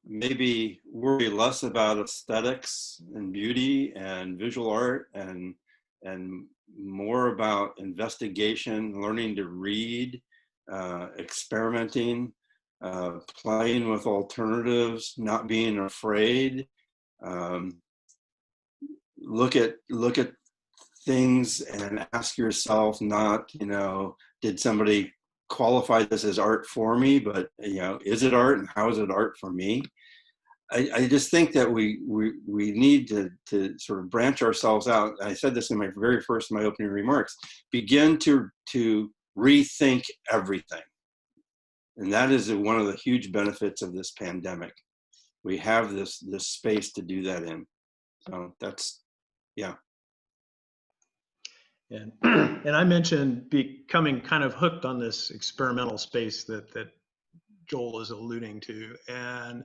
Maybe worry less about aesthetics and beauty and visual art and more about investigation, learning to read, experimenting, playing with alternatives, not being afraid. Look at things and ask yourself, not, you know, did somebody qualify this as art for me, but, you know, is it art and how is it art for me? I just think that we need to sort of branch ourselves out. I said this in my opening remarks, begin to rethink everything. And that is one of the huge benefits of this pandemic. We have this space to do that in. So that's, yeah. And I mentioned becoming kind of hooked on this experimental space that Joel is alluding to. And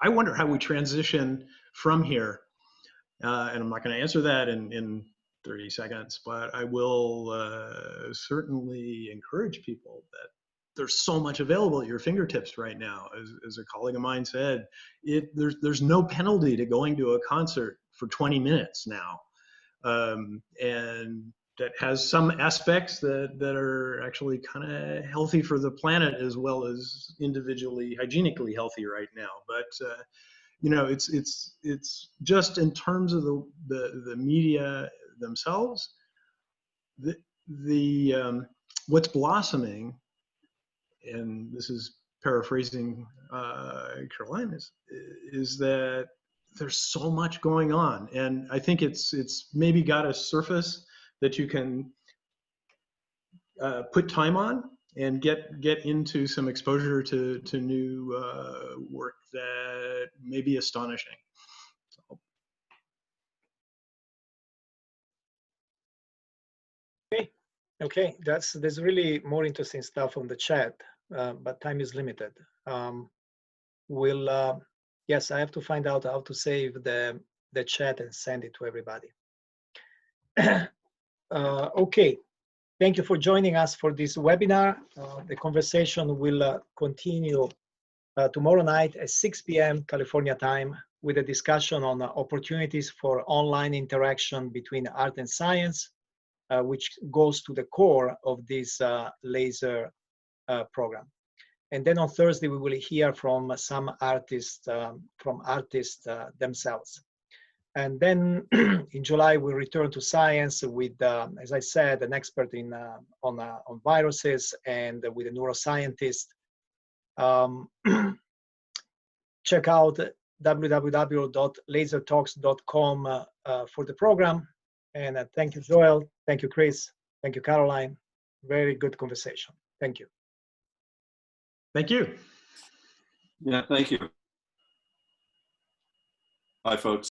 I wonder how we transition from here. And I'm not going to answer that in 30 seconds, but I will certainly encourage people that there's so much available at your fingertips right now. As a colleague of mine said, there's no penalty to going to a concert for 20 minutes now. And that has some aspects that are actually kind of healthy for the planet as well as individually hygienically healthy right now. But you know, it's just in terms of the media themselves, what's blossoming, and this is paraphrasing Caroline, is that there's so much going on, and I think it's maybe got a surface that you can put time on and get into some exposure to new work that may be astonishing. So. Okay, there's really more interesting stuff on the chat, but time is limited. Yes, I have to find out how to save the chat and send it to everybody. Okay, thank you for joining us for this webinar. The conversation will continue tomorrow night at 6 p.m. California time with a discussion on opportunities for online interaction between art and science, which goes to the core of this laser program. And then on Thursday, we will hear from some artists, themselves. And then in July, we'll return to science with, as I said, an expert on viruses and with a neuroscientist. Check out www.lasertalks.com for the program. And thank you, Joel. Thank you, Chris. Thank you, Caroline. Very good conversation. Thank you. Thank you. Yeah, thank you. Bye, folks.